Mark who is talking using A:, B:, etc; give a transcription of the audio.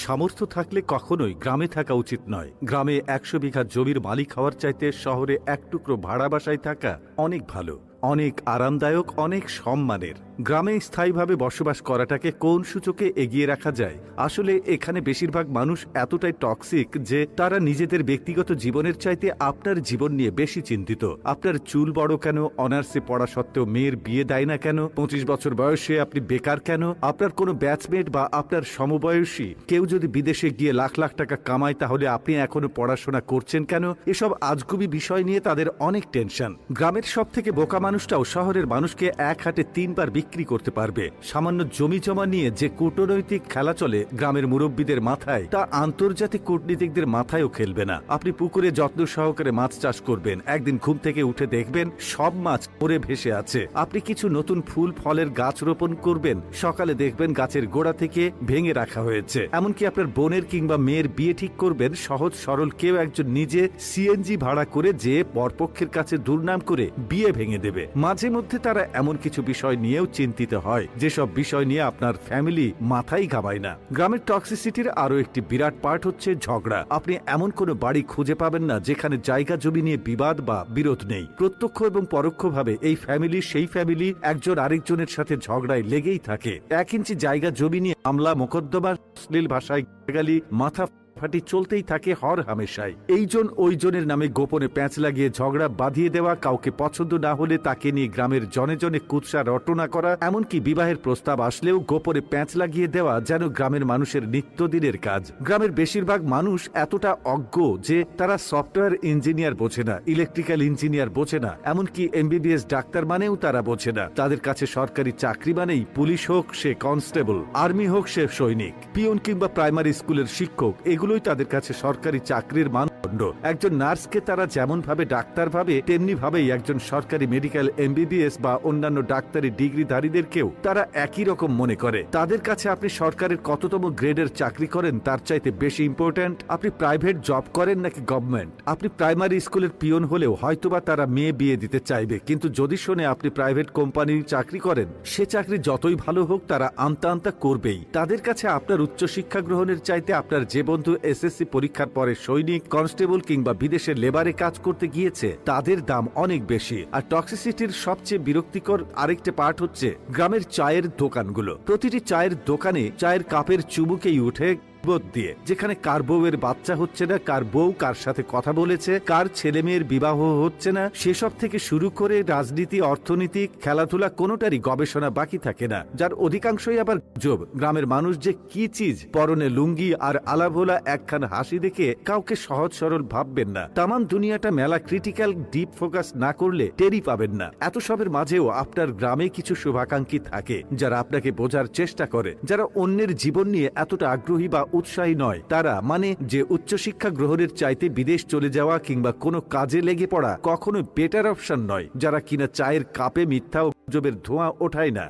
A: সামর্থ্য থাকলে কখনোই গ্রামে থাকা উচিত নয়। গ্রামে ১০০ বিঘা জমির মালিক হওয়ার চাইতে শহরে এক টুকরো ভাড়া বাসায় থাকা অনেক ভালো, অনেক আরামদায়ক, অনেক সম্মানের। গ্রামে স্থায়ীভাবে বসবাস করাটাকে কোন সূচকে এগিয়ে রাখা যায়? আসলে এখানে বেশিরভাগ মানুষ এতটাই টক্সিক যে তারা নিজেদের ব্যক্তিগত জীবনের চাইতে আপনার জীবন নিয়ে বেশি চিন্তিত। আপনার চুল বড় কেন, অনার্সে পড়া সত্ত্বেও মেয়ের বিয়ে দেয় না কেন, ২৫ বছর বয়সে আপনি বেকার কেন, আপনার কোনো ব্যাচমেট বা আপনার সমবয়সী কেউ যদি বিদেশে গিয়ে লাখ লাখ টাকা কামায় তাহলে আপনি এখনো পড়াশোনা করছেন কেন? এসব আজগুবি বিষয় নিয়ে তাদের অনেক টেনশন। গ্রামের সব থেকে বোকা মানুষটাও শহরের মানুষকে এক হাটে ৩ বার বিক্রি করতে পারবে। সামান্য জমি জমা নিয়ে যে কূটনৈতিক খেলা চলে গ্রামের মুরব্বীদের মাথায়, তা আন্তর্জাতিক কূটনীতিকদের মাথায়ও খেলবে না। আপনি পুকুরে যত্ন সহকারে মাছ চাষ করবেন, একদিন ঘুম থেকে উঠে দেখবেন সব মাছ মরে ভেসে আছে। আপনি কিছু নতুন ফুল ফলের গাছ রোপণ করবেন, সকালে দেখবেন গাছের গোড়া থেকে ভেঙে রাখা হয়েছে। এমনকি আপনার বোনের কিংবা মেয়ের বিয়ে ঠিক করবেন, সহজ সরল কেউ একজন নিজে সিএনজি ভাড়া করে যে বরপক্ষের কাছে দুর্নাম করে বিয়ে ভেঙে দেবে। মাঝে মধ্যে তারা এমন কিছু বিষয় নিয়েও চিন্তিত হয় যেসব বিষয় নিয়ে আপনার ফ্যামিলি মাথাই ঘামায় না। গ্রামের টক্সিসিটির আরো একটি বিরাট পার্ট হচ্ছে ঝগড়া। আপনি এমন কোনো বাড়ি খুঁজে পাবেন না যেখানে জায়গা জমি নিয়ে বিবাদ বা বিরোধ নেই। প্রত্যক্ষ এবং পরোক্ষভাবে এই ফ্যামিলি সেই ফ্যামিলি একজন আরেকজনের সাথে ঝগড়ায় লেগেই থাকে। ১ ইঞ্চি জায়গা জমি নিয়ে মামলা মোকদ্দমা, অশ্লীল ভাষায় গালি, মাথা ফাটি চলতেই থাকে হর হামেশাই। এইজন ওইজনের নামে গোপনে প্যাঁচ লাগিয়ে ঝগড়া বাঁধিয়ে দেওয়া, কাউকে পছন্দ না হলে তাকে নিয়ে গ্রামের জনে জনে কুৎসা রটনা করা, এমনকি বিবাহের প্রস্তাব আসলেও গোপনে প্যাঁচ লাগিয়ে দেওয়া যেন গ্রামের মানুষের নিত্যদিনের কাজ। গ্রামের বেশিরভাগ মানুষ এতটা অজ্ঞ যে তারা সফটওয়্যার ইঞ্জিনিয়ার বোঝে না, ইলেকট্রিক্যাল ইঞ্জিনিয়ার বোঝে না, এমনকি এমবিবিএস ডাক্তার মানেও তারা বোঝে না। তাদের কাছে সরকারি চাকরি মানেই পুলিশ হোক সে কনস্টেবল, আর্মি হোক সে সৈনিক, পিয়ন কিংবা প্রাইমারি স্কুলের শিক্ষক, এগুলোই তাদের কাছে সরকারি চাকরির মানদণ্ড। একজন নার্সকে তারা যেমন ভাবে ডাক্তার ভাবে, তেমনি ভাবেই একজন সরকারি মেডিকেল এমবিবিএস বা অন্যান্য ডাক্তারি ডিগ্রিধারীদেরকেও তারা একই রকম মনে করে। তাদের কাছে আপনি সরকারের কততম গ্রেডের চাকরি করেন তার চাইতে বেশি ইম্পর্ট্যান্ট আপনি প্রাইভেট জব করেন নাকি গভর্নমেন্ট। আপনি প্রাইমারি স্কুলের পিয়ন হলেও হয়তোবা তারা মেয়ে বিয়ে দিতে চাইবে, কিন্তু যদি শোনে আপনি প্রাইভেট কোম্পানির চাকরি করেন, সে চাকরি যতই ভালো হোক তারা আমতা আমতা করবেই। তাদের কাছে আপনার উচ্চশিক্ষা গ্রহণের চাইতে আপনার যে বন্ধু এসএসসি পরীক্ষার পরে সৈনিক, কনস্টেবল কিংবা বিদেশের লেবারে কাজ করতে গিয়েছে তাদের দাম অনেক বেশি। আর টক্সিসিটির সবচেয়ে বিরক্তিকর আরেকটা পার্ট হচ্ছে গ্রামের চায়ের দোকানগুলো। প্রতিটি চায়ের দোকানে চায়ের কাপের চুমুকেই উঠে দিয়ে, যেখানে কার বউয়ের বাচ্চা হচ্ছে না, কার বউ কার সাথে কথা বলেছে, কার ছেলে মেয়ের বিবাহ হচ্ছে না, সেসব থেকে শুরু করে রাজনীতি, অর্থনীতি, খেলাধুলা কোনোটারই গবেষণা বাকি থাকে না, যার অধিকাংশই আবার গুজব। গ্রামের মানুষ যে কি চিজ, পরনে লুঙ্গি আর আলাভোলা একখান হাসি দেখে কাউকে সহজ সরল ভাববেন না। তামাম দুনিয়াটা মেলা ক্রিটিক্যাল ডিপ ফোকাস না করলে টেরি পাবেন না। এত সবের মাঝেও আপনার গ্রামে কিছু শুভাকাঙ্ক্ষী থাকে যারা আপনাকে বোঝার চেষ্টা করে, যারা অন্যের জীবন নিয়ে এতটা আগ্রহী বা উৎসাহী নয়। তারা মানে যে উচ্চশিক্ষা গ্রহণের চাইতে বিদেশ চলে যাওয়া কিংবা কোনো কাজে লেগে পড়া কখনো বেটার অপশন নয়, যারা কিনা চায়ের কাপে মিথ্যা ও গুজবের ধোঁয়া ওঠায় না।